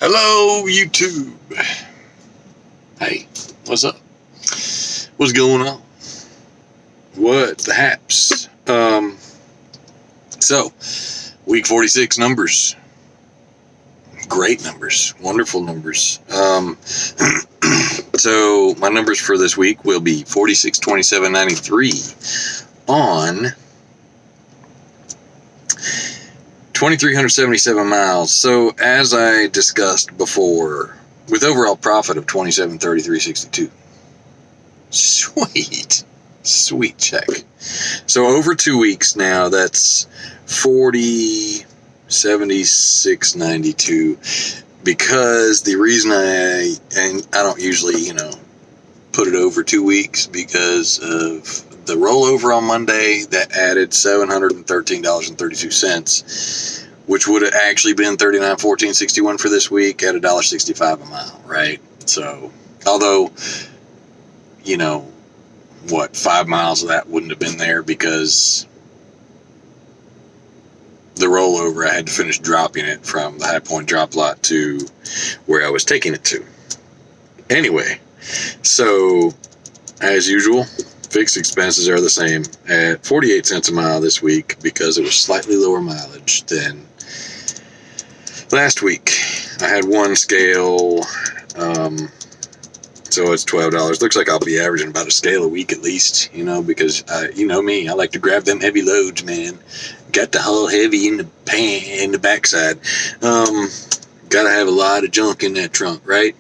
Hello, YouTube. Hey, what's up? What's going on? What the haps? So, week 46 numbers. Great numbers. Wonderful numbers. So, my numbers for this week will be 46, 27, 93 on 2,377 miles. So, as I discussed before, with overall profit of 27,33.62. Sweet check. So, over 2 weeks now, that's 40.76.92. Because the reason I don't usually, put it over 2 weeks because of the rollover on Monday that added $713.32, which would have actually been $39.14.61 for this week at $1.65 a mile, right? So, although, 5 miles of that wouldn't have been there because the rollover, I had to finish dropping it from the High Point drop lot to where I was taking it to. Anyway, so as usual, fixed expenses are the same at 48 cents a mile this week because it was slightly lower mileage than last week. I had one scale, so it's $12. Looks like I'll be averaging about a scale a week at least, because you know me, I like to grab them heavy loads, man. Got the hull heavy in the backside. Gotta have a lot of junk in that trunk, right?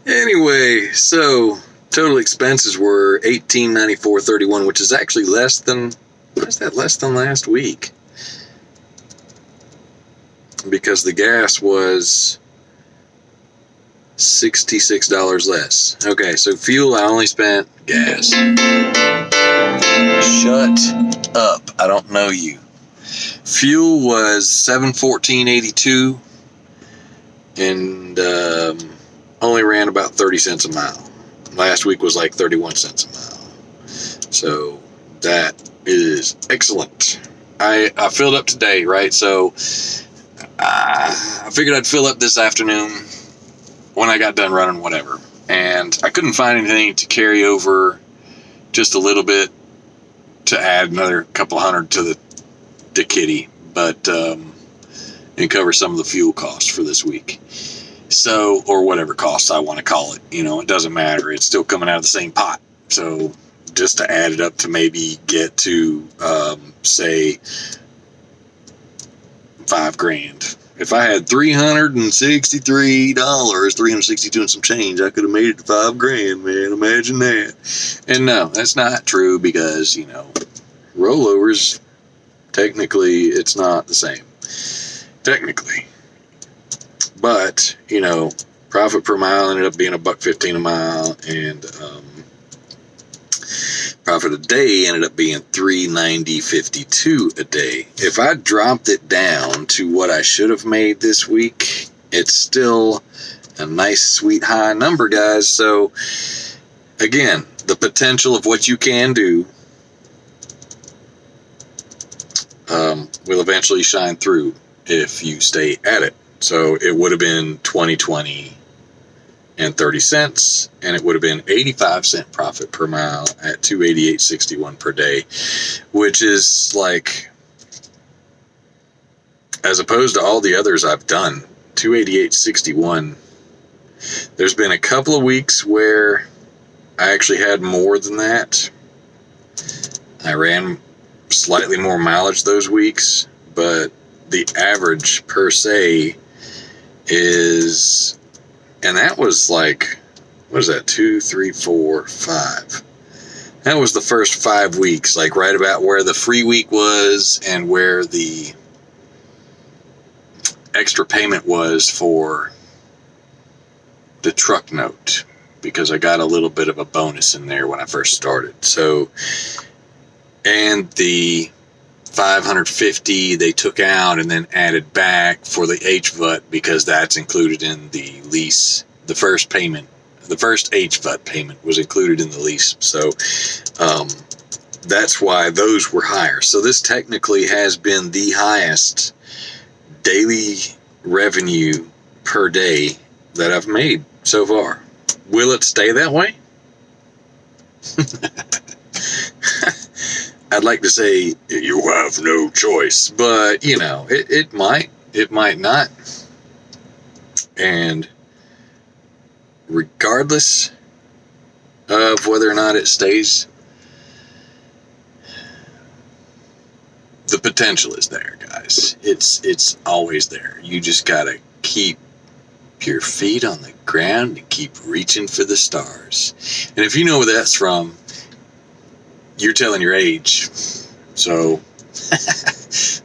Anyway, so total expenses were $1894.31, which is actually less than last week? Because the gas was $66 less. Okay, so fuel, I only spent gas. Shut up. I don't know you. Fuel was $714.82 and only ran about 30 cents a mile. Last week was like 31 cents a mile. So that is excellent. I filled up today, right? So I figured I'd fill up this afternoon when I got done running, whatever. And I couldn't find anything to carry over just a little bit to add another couple hundred to the kitty, but and cover some of the fuel costs for this week. So, or whatever costs I want to call it, it doesn't matter. It's still coming out of the same pot. So just to add it up to maybe get to, say, $5,000. If I had $363, $362 and some change, I could have made it to $5,000, man. Imagine that. And no, that's not true because, rollovers, technically, it's not the same. Technically. But, profit per mile ended up being $1.15 a mile, and profit a day ended up being $390.52 a day. If I dropped it down to what I should have made this week, it's still a nice, sweet, high number, guys. So, again, the potential of what you can do will eventually shine through if you stay at it. So it would have been $20.20 and 30 cents, and it would have been 85-cent profit per mile at $288.61 per day, which is like, as opposed to all the others I've done, $288.61. There's been a couple of weeks where I actually had more than that. I ran slightly more mileage those weeks, but the average per se is, and that was like, what is that, 2, 3, 4, 5. That was the first 5 weeks, like right about where the free week was and where the extra payment was for the truck note, because I got a little bit of a bonus in there when I first started. So, and the $550 they took out and then added back for the HVUT, because that's included in the lease. The first payment, the first HVUT payment was included in the lease. So that's why those were higher. So this technically has been the highest daily revenue per day that I've made so far. Will it stay that way? I'd like to say you have no choice, but you know, it might not. And regardless of whether or not it stays, the potential is there, guys. It's always there. You just gotta keep your feet on the ground and keep reaching for the stars. And if you know where that's from, you're telling your age. So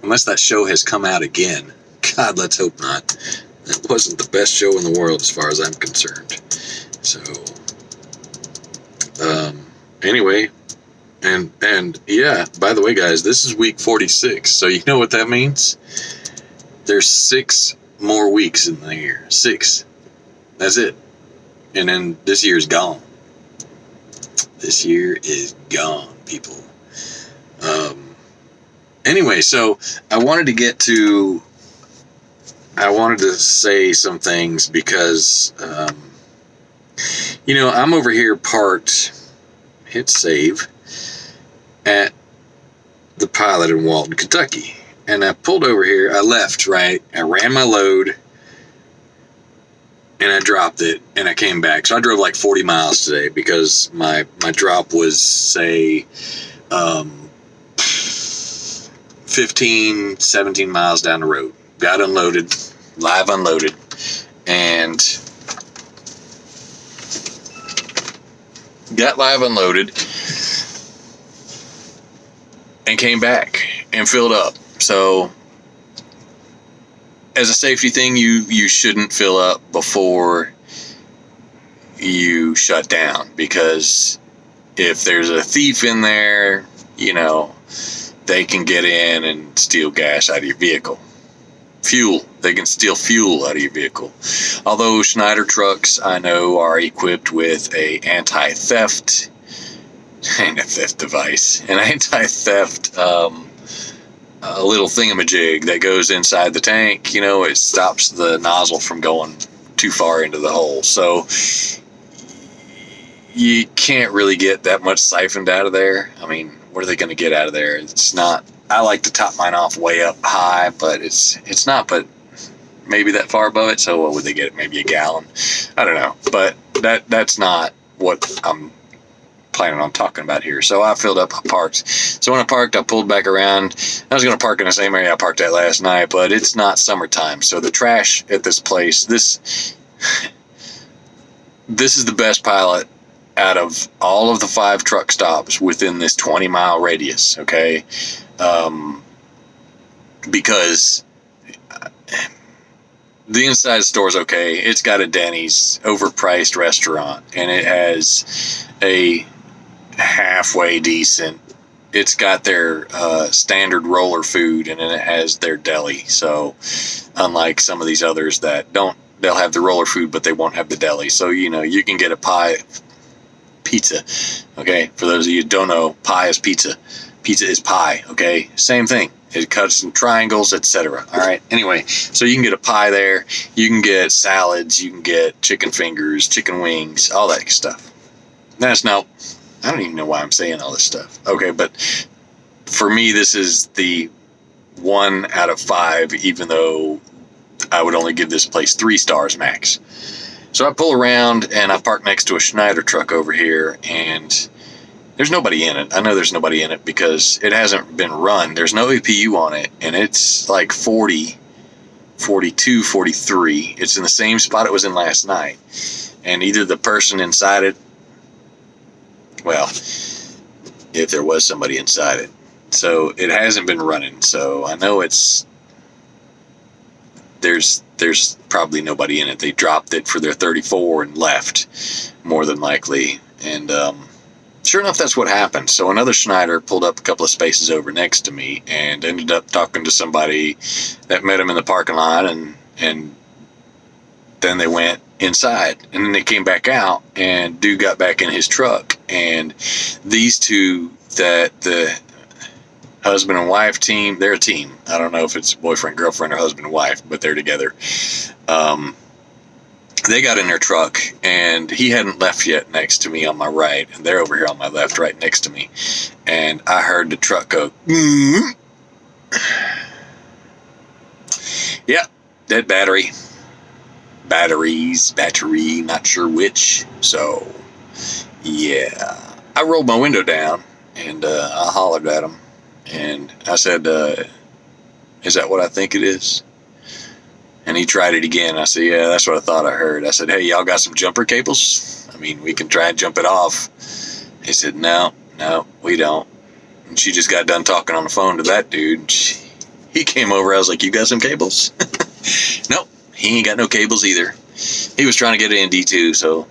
unless that show has come out again, God, let's hope not. That wasn't the best show in the world as far as I'm concerned. So anyway, and yeah, by the way, guys, this is week 46. So you know what that means? There's 6 more weeks in the year. 6. That's it. And then this year's gone. This year is gone, people. Anyway, so I wanted to say some things because, you know, I'm over here parked, hit save, at the Pilot in Walton, Kentucky. And I pulled over here, I left, right? I ran my load, and I dropped it, and I came back. So I drove like 40 miles today because my drop was, say, 15, 17 miles down the road. Got unloaded, live unloaded, and got live unloaded and came back and filled up. So as a safety thing, you shouldn't fill up before you shut down, because if there's a thief in there, you know, they can get in and steal gas out of your vehicle. Fuel. They can steal fuel out of your vehicle. Although Schneider trucks, I know, are equipped with a anti-theft device. An anti-theft, a little thingamajig that goes inside the tank. You know, it stops the nozzle from going too far into the hole. So you can't really get that much siphoned out of there. I mean, what are they going to get out of there? It's not. I like to top mine off way up high, but it's not but maybe that far above it. So what would they get? Maybe a gallon? I don't know. But that's not what I'm planning on talking about here. So I filled up, I parked. So when I parked, I pulled back around. I was going to park in the same area I parked at last night, but it's not summertime. So the trash at this place, this is the best Pilot out of all of the 5 truck stops within this 20-mile radius, okay? Because the inside store is okay. It's got a Denny's, overpriced restaurant, and it has a halfway decent. It's got their standard roller food, and then it has their deli. So unlike some of these others that don't, they'll have the roller food, but they won't have the deli. So, you know, you can get a pizza, okay? For those of you who don't know, pie is pizza. Pizza is pie, okay? Same thing. It cuts in triangles, etc. All right. Anyway, so you can get a pie there. You can get salads. You can get chicken fingers, chicken wings, all that stuff. That's now, I don't even know why I'm saying all this stuff. Okay, but for me, this is the 1 out of 5, even though I would only give this place 3 stars max. So I pull around and I park next to a Schneider truck over here, and there's nobody in it. I know there's nobody in it because it hasn't been run. There's no EPU on it, and it's like 40, 42, 43. It's in the same spot it was in last night. And either the person inside it, well, if there was somebody inside it. So it hasn't been running. So I know there's probably nobody in it. They dropped it for their 34 and left, more than likely. And sure enough, that's what happened. So another Schneider pulled up a couple of spaces over next to me and ended up talking to somebody that met him in the parking lot, and then they went inside, and then they came back out, and dude got back in his truck, and these 2 that the husband and wife team, they're a team. I don't know if it's boyfriend, girlfriend, or husband and wife, but they're together. They got in their truck, and he hadn't left yet next to me on my right, and they're over here on my left, right next to me. And I heard the truck go, yeah, dead battery. Battery, not sure which. So, yeah. I rolled my window down, and I hollered at him, and I said, is that what I think it is? And he tried it again. I said, yeah, that's what I thought I heard. I said, hey, y'all got some jumper cables? I mean, we can try and jump it off. He said, no, we don't. And she just got done talking on the phone to that dude. He came over. I was like, you got some cables? Nope, he ain't got no cables either. He was trying to get an ND2, so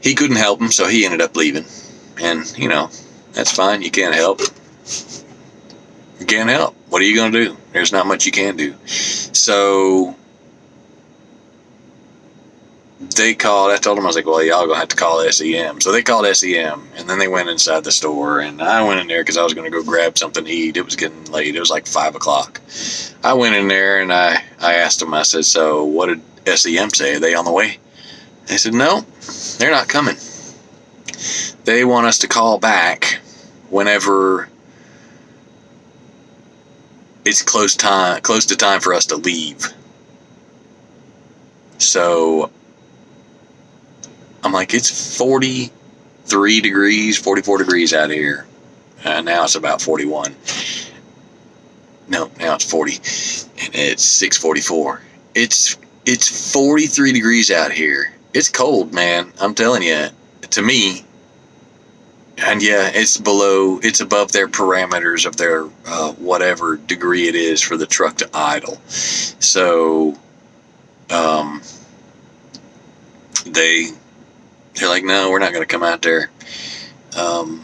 he couldn't help him, so he ended up leaving. And, that's fine. You can't help. You can't help. What are you going to do? There's not much you can do. So they called. I told them, I was like, well, y'all going to have to call SEM. So they called SEM, and then they went inside the store, and I went in there because I was going to go grab something to eat. It was getting late. It was like 5 o'clock. I went in there, and I asked them, I said, so what did SEM say? Are they on the way? They said, no, they're not coming. They want us to call back whenever it's close to time for us to leave. So I'm like, it's 43 degrees, 44 degrees out here. Now it's about 41. No, now it's 40, and it's 6:44. It's 43 degrees out here. It's cold, man. I'm telling you. To me. And yeah, it's above their parameters of their whatever degree it is for the truck to idle. So they're like, no, we're not going to come out there. You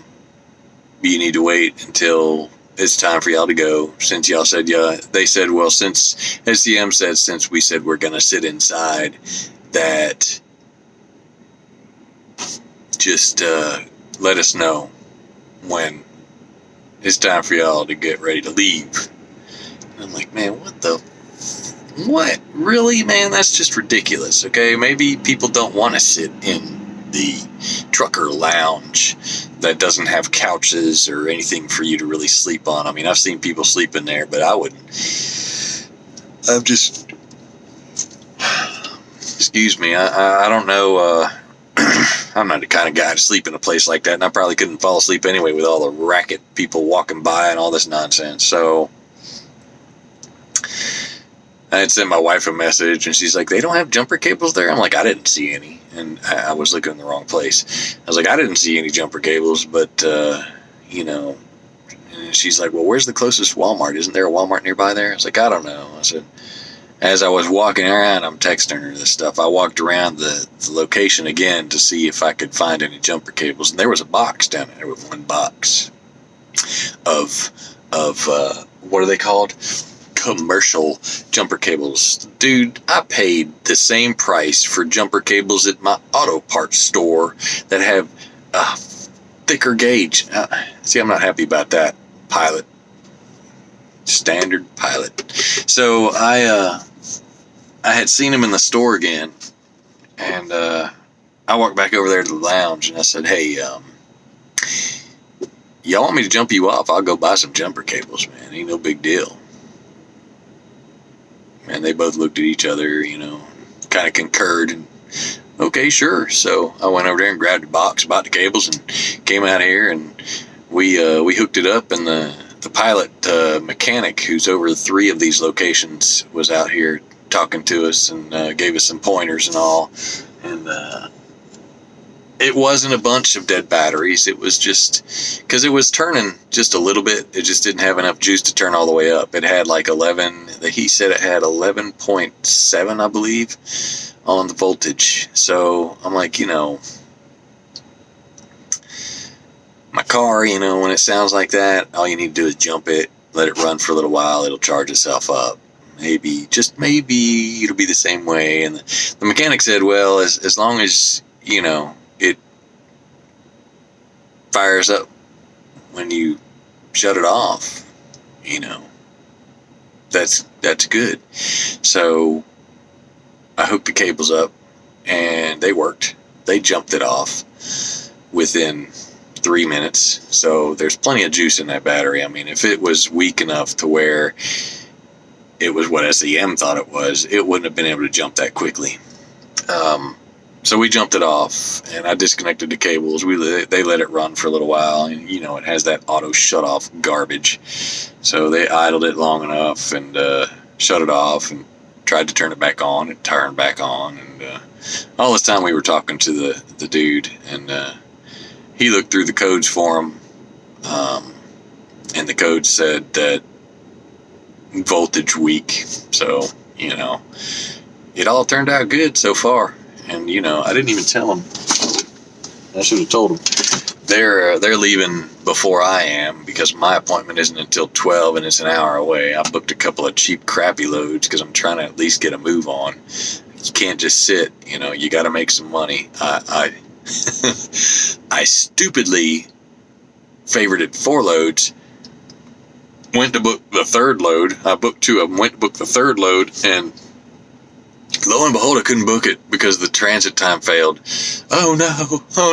need to wait until it's time for y'all to go. Since y'all said, yeah, they said, well, since SCM said, since we said we're going to sit inside, that just let us know when it's time for y'all to get ready to leave. And I'm like, man, what? Really, man? That's just ridiculous. Okay, maybe people don't want to sit in the trucker lounge that doesn't have couches or anything for you to really sleep on. I mean, I've seen people sleep in there, but I wouldn't. Excuse me, I don't know. I'm not the kind of guy to sleep in a place like that, and I probably couldn't fall asleep anyway with all the racket people walking by and all this nonsense. So I had sent my wife a message, and she's like, they don't have jumper cables there? I'm like, I didn't see any, and I was looking in the wrong place. I was like, I didn't see any jumper cables, but, and she's like, well, where's the closest Walmart? Isn't there a Walmart nearby there? I was like, I don't know. I said, as I was walking around, I'm texting her this stuff. I walked around the location again to see if I could find any jumper cables, and there was a box down there with one box of what are they called? Commercial jumper cables. Dude, I paid the same price for jumper cables at my auto parts store that have a thicker gauge. See, I'm not happy about that. Pilot. Standard Pilot. So I had seen him in the store again, and I walked back over there to the lounge, and I said, hey, y'all want me to jump you off? I'll go buy some jumper cables, man. Ain't no big deal. And they both looked at each other, kind of concurred, and okay, sure. So I went over there and grabbed a box, bought the cables, and came out here, and we hooked it up, and the pilot mechanic who's over 3 of these locations was out here talking to us and gave us some pointers and all. And it wasn't a bunch of dead batteries. It was just because it was turning just a little bit. It just didn't have enough juice to turn all the way up. It had like 11. He said it had 11.7, I believe, on the voltage. So I'm like, my car, when it sounds like that, all you need to do is jump it, let it run for a little while. It'll charge itself up. Maybe, just maybe, it'll be the same way. And the mechanic said, well, as long as, it fires up when you shut it off, that's good. So I hooked the cables up, and they worked. They jumped it off within 3 minutes. So there's plenty of juice in that battery. I mean, if it was weak enough to where it was what SEM thought it was, it wouldn't have been able to jump that quickly. So we jumped it off, and I disconnected the cables. They let it run for a little while, and it has that auto shut off garbage. So they idled it long enough and shut it off and tried to turn it back on. It turned back on, and all this time we were talking to the dude, and he looked through the codes for him, and the code said that voltage weak. So it all turned out good so far. And I didn't even tell them. I should have told them. They're leaving before I am, because my appointment isn't until 12 and it's an hour away. I booked a couple of cheap, crappy loads because I'm trying to at least get a move on. You can't just sit. You got to make some money. I stupidly favorited 4 loads. Went to book the 3rd load. I booked 2 of them. Went to book the 3rd load, and lo and behold, I couldn't book it because the transit time failed. Oh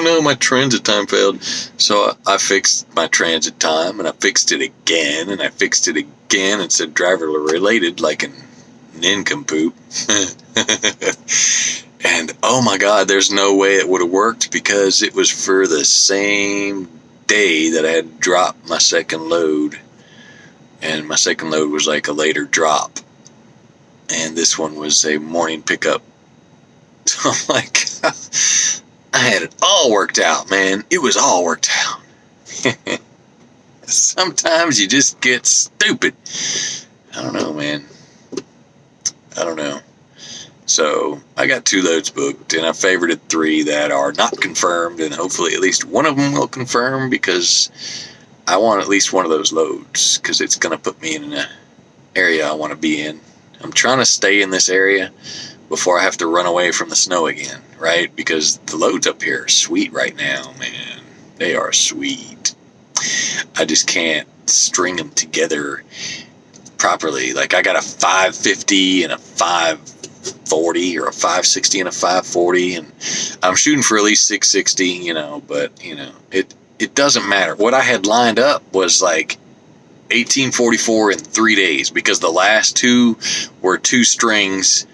no, my transit time failed. So I fixed my transit time, and I fixed it again, and I fixed it again, and said driver related like an nincompoop. And oh my God, there's no way it would have worked, because it was for the same day that I had dropped my 2nd load. And my 2nd load was like a later drop. And this one was a morning pickup. So I'm like, I had it all worked out, man. It was all worked out. Sometimes you just get stupid. I don't know, man. I don't know. So I got 2 loads booked, and I favorited 3 that are not confirmed, and hopefully at least one of them will confirm, because I want at least one of those loads, because it's going to put me in an area I want to be in. I'm trying to stay in this area before I have to run away from the snow again, right? Because the loads up here are sweet right now, man. They are sweet. I just can't string them together properly. Like, I got a 550 and a 540, or a 560 and a 540, and I'm shooting for at least 660, but, it doesn't matter. What I had lined up was like 1844 in 3 days, because the last 2 were 2 strings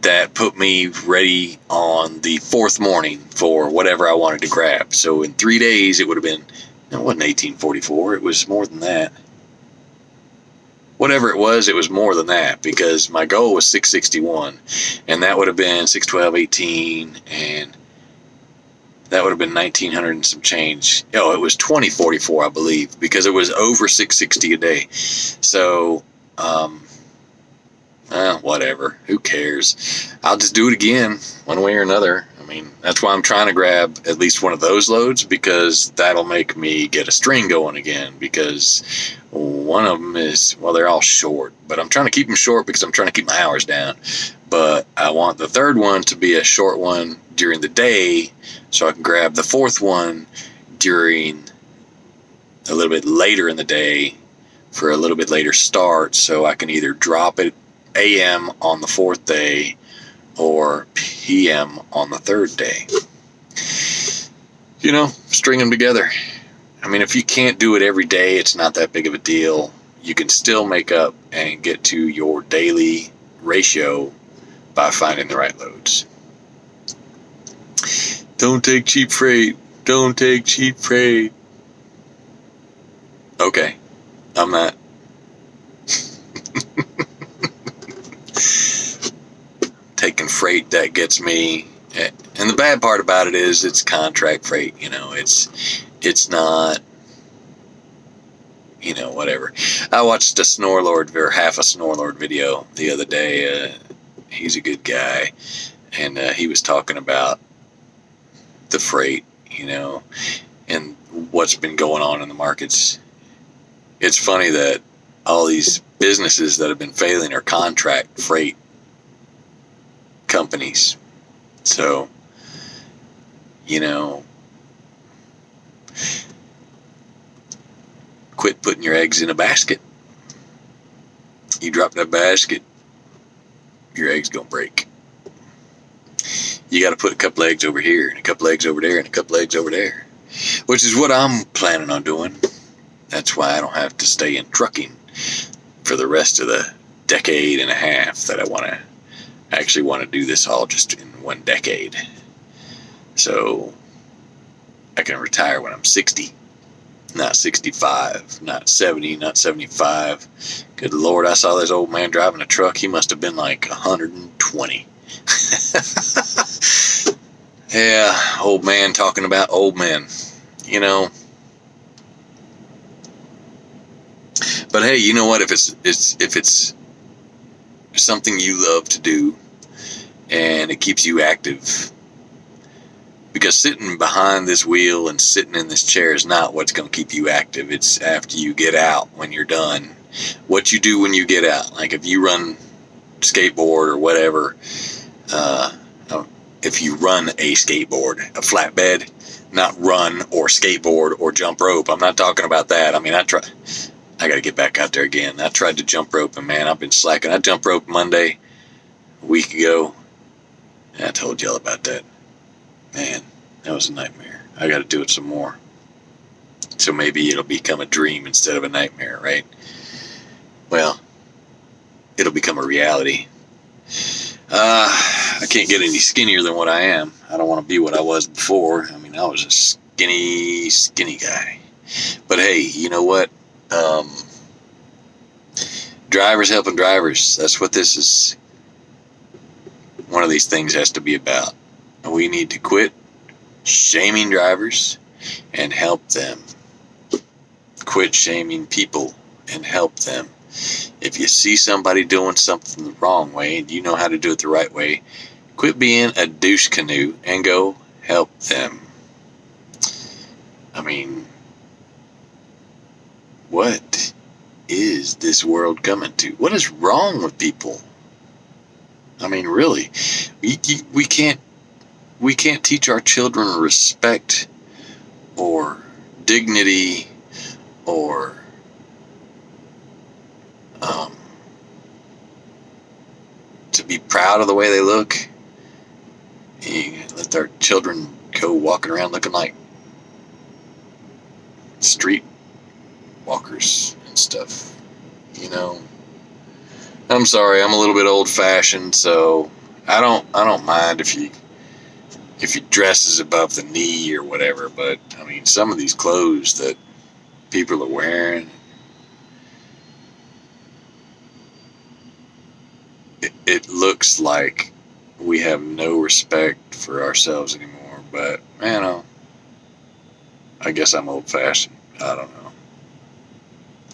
that put me ready on the 4th morning for whatever I wanted to grab. So in 3 days, it would have been, no, it wasn't 1844, it was more than that. Whatever it was more than that, because my goal was 661, and that would have been 612, 18, and that would have been 1900 and some change. Oh, it was 2044, I believe, because it was over 660 a day. So, whatever. Who cares? I'll just do it again, one way or another. I mean, that's why I'm trying to grab at least one of those loads, because that'll make me get a string going again. Because one of them is, well, they're all short, but I'm trying to keep them short because I'm trying to keep my hours down. But I want the 3rd one to be a short one during the day, so I can grab the 4th one during a little bit later in the day for a little bit later start, so I can either drop it AM on the 4th day or PM on the 3rd day. String them together. I mean, if you can't do it every day, it's not that big of a deal. You can still make up and get to your daily ratio by finding the right loads. Don't take cheap freight. Don't take cheap freight. Okay, I'm not. Taking freight that gets me, and the bad part about it is it's contract freight. It's not, whatever. I watched a Snorlord, or half a Snorlord video the other day. He's a good guy, and he was talking about the freight, and what's been going on in the markets. It's funny that all these businesses that have been failing are contract freight companies. So, quit putting your eggs in a basket. You drop that basket, your egg's gonna break. You got to put a couple eggs over here, and a couple eggs over there, and a couple eggs over there, which is what I'm planning on doing. That's why I don't have to stay in trucking for the rest of the decade and a half that I actually want to do this all just in one decade. So I can retire when I'm 60, not 65, not 70, not 75. Good Lord, I saw this old man driving a truck. He must have been like 120. Yeah, old man talking about old men, you know. But hey, you know what? If it's something you love to do and it keeps you active, because sitting behind this wheel and sitting in this chair is not what's going to keep you active. It's after you get out, when you're done, what you do when you get out. Like if you run skateboard or whatever, if you run a skateboard, a flatbed, not run or skateboard or jump rope. I'm not talking about that. I mean, I got to get back out there again. I tried to jump rope, and man, I've been slacking. I jumped rope Monday, a week ago. I told y'all about that. Man, that was a nightmare. I got to do it some more. So maybe it'll become a dream instead of a nightmare, right? Well, it'll become a reality. I can't get any skinnier than what I am. I don't want to be what I was before. I mean, I was a skinny guy. But hey, you know what? Drivers helping drivers. That's what this is. One of these things has to be about. We need to quit shaming drivers and help them. Quit shaming people and help them. If you see somebody doing something the wrong way and you know how to do it the right way, quit being a douche canoe and go help them. I mean, what is this world coming to? What is wrong with people? I mean, really, we can't teach our children respect or dignity or to be proud of the way they look. You let our children go walking around looking like street walkers and stuff, you know. I'm sorry, I'm a little bit old-fashioned, so I don't mind if you dress is above the knee or whatever, but I mean, some of these clothes that people are wearing, it looks like we have no respect for ourselves anymore. But man, I guess I'm old-fashioned. I don't know.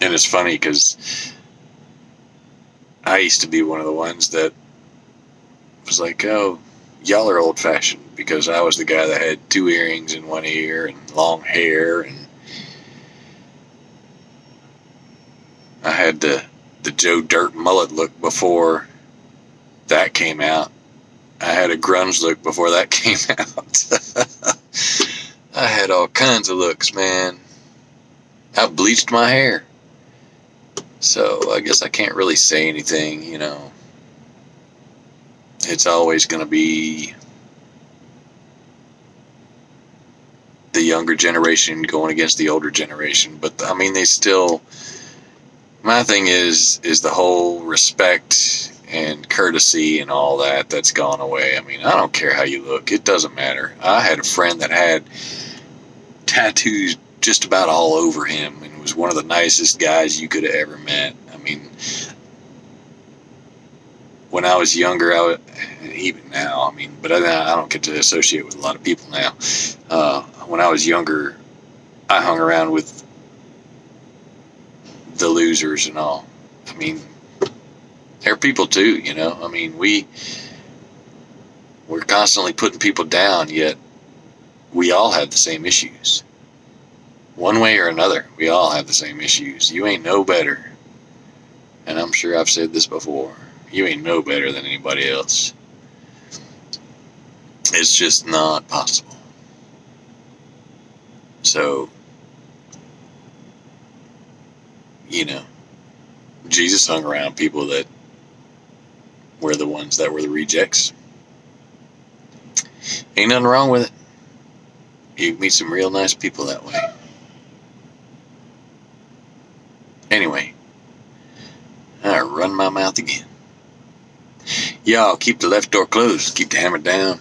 And it's funny because I used to be one of the ones that was like, oh, y'all are old-fashioned, because I was the guy that had 2 earrings in one ear and long hair, and I had the Joe Dirt mullet look before that came out. I had a grunge look before that came out. I had all kinds of looks, man. I bleached my hair. So I guess I can't really say anything, you know. It's always going to be the younger generation going against the older generation. But, I mean, they still... My thing is the whole respect and courtesy and all that's gone away. I mean, I don't care how you look. It doesn't matter. I had a friend that had tattoos just about all over him and was one of the nicest guys you could have ever met. I mean, when I was younger, even now, I mean, but I don't get to associate with a lot of people now. When I was younger, I hung around with the losers and all. I mean, they're people too, you know. I mean, we're constantly putting people down, yet we all have the same issues. One way or another, we all have the same issues. You ain't no better. And I'm sure I've said this before. You ain't no better than anybody else. It's just not possible. So, you know, Jesus hung around people that were the ones that were the rejects. Ain't nothing wrong with it. You meet some real nice people that way. Anyway, I run my mouth again. Y'all keep the left door closed. Keep the hammer down.